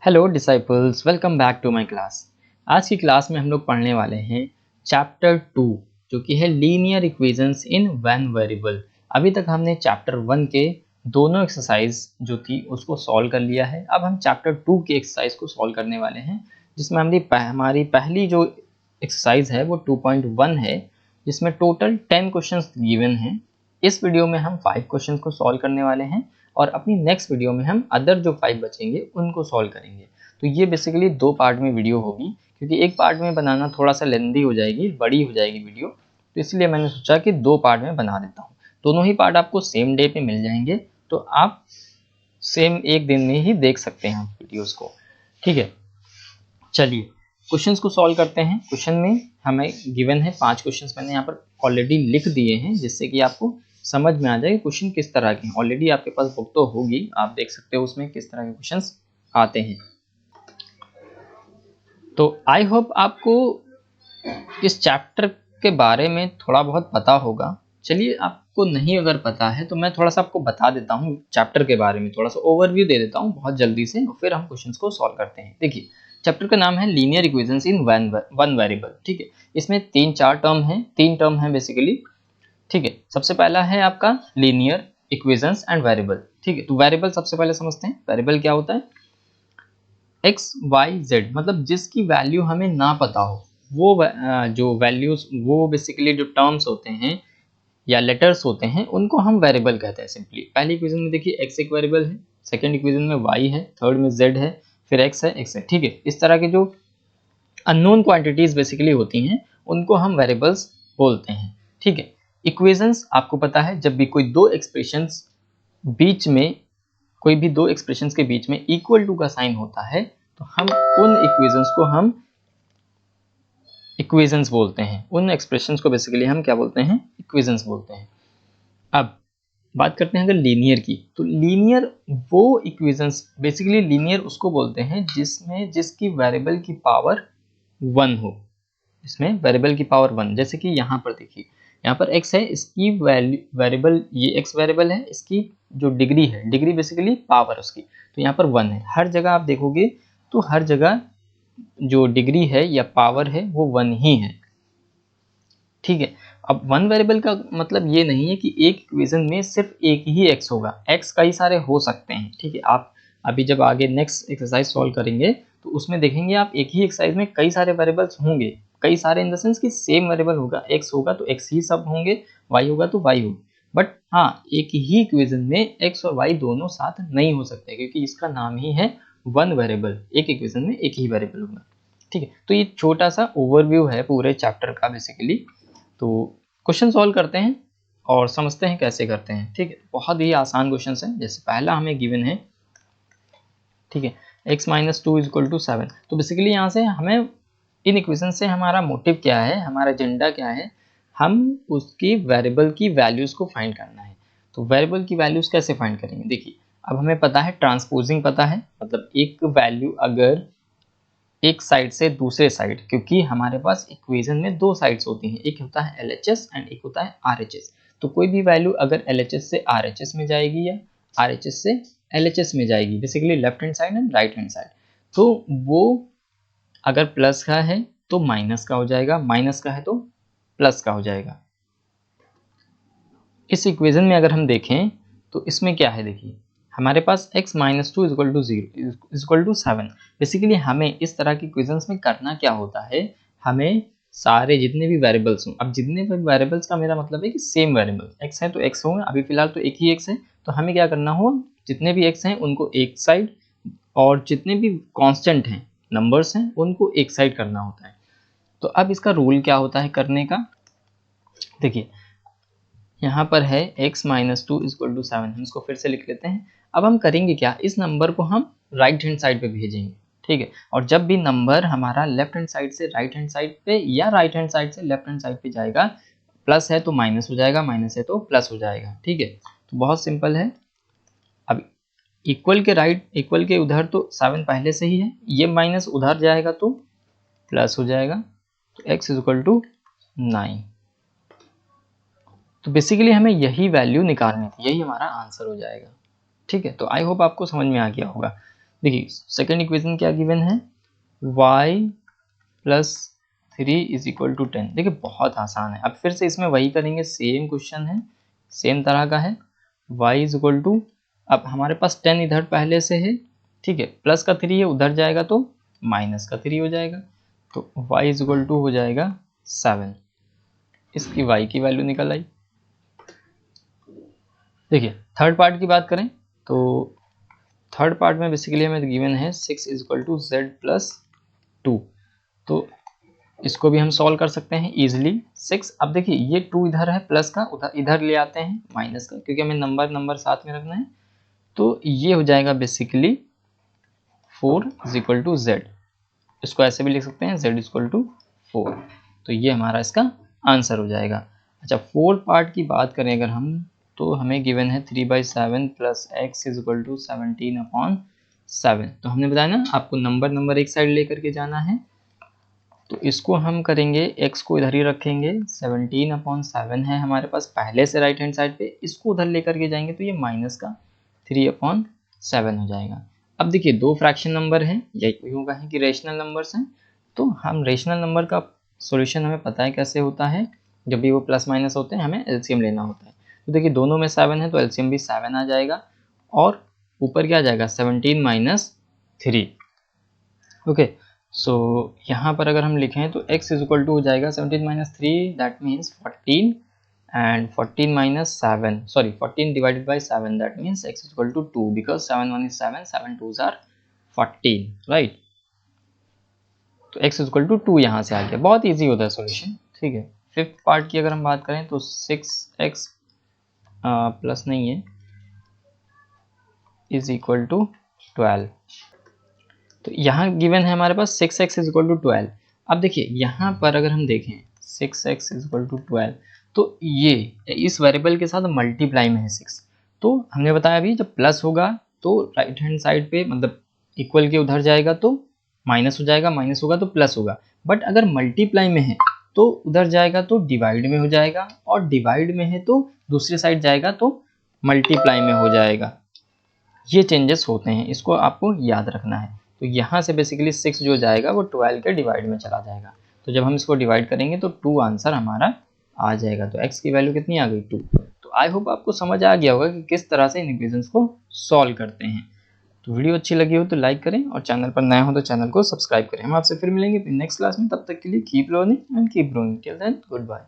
Hello disciples, welcome back to my class. आज की class में हम लोग पढ़ने वाले हैं चैप्टर 2 जो कि है linear equations in one variable. अभी तक हमने चैप्टर 1 के दोनों एक्सरसाइज जो थी उसको सॉल्व कर लिया है। अब हम चैप्टर 2 के एक्सरसाइज को सॉल्व करने वाले हैं, जिसमें हमारी पहली जो एक्सरसाइज है वो 2.1 है, जिसमें टोटल 10 क्वेश्चंस गिवन हैं। इस वीडियो में हम 5 क्वेश्चंस को सॉल्व करने वाले हैं और अपनी नेक्स्ट वीडियो में हम अदर जो 5 बचेंगे उनको सॉल्व करेंगे। तो ये बेसिकली 2 पार्ट में वीडियो होगी, क्योंकि एक पार्ट में बनाना थोड़ा सा लेंदी हो जाएगी, बड़ी हो जाएगी वीडियो, तो इसलिए मैंने सोचा कि 2 पार्ट में बना देता हूँ। दोनों ही पार्ट आपको सेम डे पे मिल जाएंगे, तो आप सेम एक दिन में ही देख सकते हैं वीडियोस को। ठीक है, चलिए क्वेश्चंस को सॉल्व करते हैं। क्वेश्चन में हमें गिवन है 5 क्वेश्चंस, मैंने यहाँ पर ऑलरेडी लिख दिए हैं, जिससे कि आपको समझ में आ जाए क्वेश्चन किस तरह के हैं। ऑलरेडी आपके पास बुक तो होगी, आप देख सकते हो उसमें किस तरह के क्वेश्चंस आते हैं। तो आई होप आपको इस चैप्टर के बारे में थोड़ा बहुत पता होगा। चलिए, आपको नहीं अगर पता है तो मैं थोड़ा सा आपको बता देता हूँ चैप्टर के बारे में, थोड़ा सा ओवरव्यू दे देता हूँ बहुत जल्दी से, और फिर हम क्वेश्चंस को सॉल्व करते हैं। देखिए, चैप्टर का नाम है linear equations in one variable. ठीक है, इसमें 3-4 टर्म हैं, 3 टर्म हैं बेसिकली। ठीक है, सबसे पहला है आपका लीनियर इक्वेशंस एंड वेरिएबल। ठीक है, तो वेरिएबल सबसे पहले समझते हैं। वेरिएबल क्या होता है? एक्स वाई जेड, मतलब जिसकी वैल्यू हमें ना पता हो, वो जो वैल्यूज, वो बेसिकली जो टर्म्स होते हैं या लेटर्स होते हैं, उनको हम वेरिएबल कहते हैं सिंपली। पहली इक्वेशन में देखिए एक्स एक वेरिएबल है, सेकंड इक्वेशन में वाई है, थर्ड में जेड है, फिर एक्स है, एक्स है। ठीक है, इस तरह के जो अननोन क्वांटिटीज बेसिकली होती हैं उनको हम वेरिएबल्स बोलते हैं। ठीक है, इक्वेशंस आपको पता है, जब भी कोई दो एक्सप्रेशंस बीच में, कोई भी दो एक्सप्रेशंस के बीच में इक्वल टू का साइन होता है, तो हम उन इक्वेशंस को हम इक्वेशंस बोलते हैं। उन एक्सप्रेशंस को बेसिकली हम क्या बोलते हैं? इक्वेशंस बोलते हैं। अब बात करते हैं अगर लीनियर की, तो लीनियर वो इक्वेशंस, बेसिकली लीनियर उसको बोलते हैं जिसमें जिसकी वेरिएबल की पावर 1 हो। इसमें वेरिएबल की पावर 1, जैसे कि यहाँ पर देखिए, यहाँ पर x है, इसकी वेरिएबल, ये x वेरिएबल है, इसकी जो डिग्री है, डिग्री बेसिकली पावर उसकी, तो यहाँ पर 1 है। हर जगह आप देखोगे तो हर जगह जो डिग्री है या पावर है वो 1 ही है। ठीक है, अब 1 वेरिएबल का मतलब ये नहीं है कि एक इक्वेशन में सिर्फ एक ही x होगा, x कई सारे हो सकते हैं। ठीक है, आप अभी जब आगे नेक्स्ट एक्सरसाइज सॉल्व करेंगे तो उसमें देखेंगे आप एक ही एक्सरसाइज में कई सारे वेरिएबल्स होंगे। कई सारे इन द सेंस कि सेम वेरिएबल होगा, x होगा तो x ही सब होंगे, y होगा तो y होगा। बट हाँ, एक ही इक्वेशन में x और y दोनों साथ नहीं हो सकते, क्योंकि इसका नाम ही है 1 वेरिएबल। एक इक्वेशन में एक ही वेरिएबल होगा। ठीक है, तो ये छोटा सा ओवरव्यू है पूरे चैप्टर का बेसिकली। तो क्वेश्चन सॉल्व करते हैं और समझते हैं कैसे करते हैं। ठीक है, बहुत ही आसान क्वेश्चन है। जैसे पहला हमें गिवन है, ठीक है, x minus 2 is equal to 7। तो बेसिकली यहाँ से हमें इन इक्वेशन से हमारा मोटिव क्या है, हमारा एजेंडा क्या है, हम उसकी वेरिएबल की वैल्यूज को फाइंड करना है। तो वेरिएबल की वैल्यूज कैसे फाइंड करेंगे? देखिए, अब हमें पता है ट्रांसपोजिंग पता है, मतलब एक वैल्यू अगर एक साइड से दूसरे साइड, क्योंकि हमारे पास इक्वेशन में 2 साइड्स होती हैं, एक होता है LHS एंड एक होता है RHS। तो कोई भी वैल्यू अगर LHS से RHS में जाएगी या RHS से LHS में जाएगी, basically left hand side and right hand side, तो वो अगर प्लस का है तो माइनस का हो जाएगा, माइनस का है तो प्लस का हो जाएगा। इस इक्वेशन में अगर हम देखें तो इसमें क्या है, देखिए हमारे पास x minus 2 is equal to 0 is equal to 7। Basically हमें इस तरह की इक्वेशंस में करना क्या होता है, हमें सारे जितने भी वेरिएबल्स हों, अब जितने भी वेरिएबल्स का मेरा मतलब है कि सेम वेरिएबल x है तो x होंगे, अभी फिलहाल तो एक ही x है, तो हमें क्या करना हो, जितने भी x हैं उनको एक साइड, और जितने भी कांस्टेंट हैं, नंबर्स हैं, उनको एक साइड करना होता है। तो अब इसका रूल क्या होता है करने का, देखिए यहाँ पर है x माइनस 2 इजक्वल टू 7, हम इसको फिर से लिख लेते हैं। अब हम करेंगे क्या, इस नंबर को हम राइट हैंड साइड पे भेजेंगे। ठीक है, और जब भी नंबर हमारा लेफ्ट हैंड साइड से राइट हैंड साइड पे या राइट हैंड साइड से लेफ्ट हैंड साइड पे जाएगा, प्लस है तो माइनस हो जाएगा, माइनस है तो प्लस हो जाएगा। ठीक है, तो बहुत सिंपल है। अब इक्वल के राइट, इक्वल के उधर तो 7 पहले से ही है, ये माइनस उधर जाएगा तो प्लस हो जाएगा, तो x इजक्वल टू 9। तो बेसिकली हमें यही वैल्यू निकालनी थी, यही हमारा आंसर हो जाएगा। ठीक है, तो आई होप आपको समझ में आ गया होगा। देखिए सेकेंड इक्वेशन क्या गिवन है, y plus 3 is equal to 10। देखिए बहुत आसान है। अब फिर से इसमें वही करेंगे, सेम क्वेश्चन है, सेम तरह का है। y इज इक्वल टू, अब हमारे पास 10 इधर पहले से है, ठीक है, प्लस का 3 है, उधर जाएगा तो माइनस का 3 हो जाएगा, तो y इज इक्वल टू हो जाएगा 7। इसकी y की वैल्यू निकल आई। देखिए थर्ड पार्ट की बात करें तो थर्ड पार्ट में बेसिकली हमें गिवन है 6 is equal to z plus 2। तो इसको भी हम सॉल्व कर सकते हैं इजीली। 6, अब देखिए ये 2 इधर है, प्लस का उधर इधर ले आते हैं माइनस का, क्योंकि हमें नंबर साथ में रखना है। तो ये हो जाएगा basically 4 is equal to z। इसको ऐसे भी लिख सकते हैं z इज इक्वल टू 4। तो ये हमारा इसका आंसर हो जाएगा। अच्छा फोर्थ पार्ट की बात करें अगर हम, तो हमें गिवन है 3/7 plus x is equal to 17/7। तो हमने बताया ना आपको नंबर एक साइड लेकर के जाना है, तो इसको हम करेंगे, x को इधर ही रखेंगे, 17/7 है हमारे पास पहले से राइट हैंड साइड पे, इसको उधर लेकर के जाएंगे तो ये माइनस का 3/7 हो जाएगा। अब देखिए दो फ्रैक्शन नंबर हैं, यही होगा है कि रेशनल नंबर्स हैं, तो हम रेशनल नंबर का सॉल्यूशन हमें पता है कैसे होता है, जब भी वो प्लस माइनस होते हैं हमें एलसीएम लेना होता है। तो देखिए दोनों में 7 है तो एलसीएम भी 7 आ जाएगा, और ऊपर क्या आ जाएगा 17 माइनस 3। ओके, सो यहाँ पर अगर हम लिखें तो x इज इक्वल टू हो जाएगा 17 minus 3, that means 14, and 14 minus 7, sorry 14 divided by 7, that means x is equal to 2, because 7 1 is 7, 7 2s are 14, right. तो x इज इक्वल टू 2 यहाँ से आ गया, बहुत ईजी होता है सॉल्यूशन, ठीक है। फिफ्थ पार्ट की अगर हम बात करें तो 6x प्लस नहीं है इज इक्वल टू 12। तो यहाँ गिवन है हमारे पास 6x इज इक्वल टू 12। अब देखिए यहाँ पर अगर हम देखें 6x इज इक्वल टू 12, तो ये इस वेरिएबल के साथ मल्टीप्लाई में है 6। तो हमने बताया अभी जब प्लस होगा तो राइट हैंड साइड पे मतलब इक्वल के उधर जाएगा तो माइनस हो जाएगा, माइनस होगा तो प्लस होगा, बट अगर मल्टीप्लाई में है तो उधर जाएगा तो डिवाइड में हो जाएगा, और डिवाइड में है तो दूसरी साइड जाएगा तो मल्टीप्लाई में हो जाएगा। ये चेंजेस होते हैं, इसको आपको याद रखना है। तो यहाँ से बेसिकली 6 जो जाएगा वो 12 के डिवाइड में चला जाएगा, तो जब हम इसको डिवाइड करेंगे तो 2 आंसर हमारा आ जाएगा। तो x की वैल्यू कितनी आ गई 2। तो आई होप आपको समझ आ गया होगा कि किस तरह से इन इक्वेशंस को सॉल्व करते हैं। तो वीडियो अच्छी लगी हो तो लाइक करें, और चैनल पर नए हो तो चैनल को सब्सक्राइब करें। हम आपसे फिर मिलेंगे नेक्स्ट क्लास में, तब तक के लिए keep learning and keep growing. Till then good bye.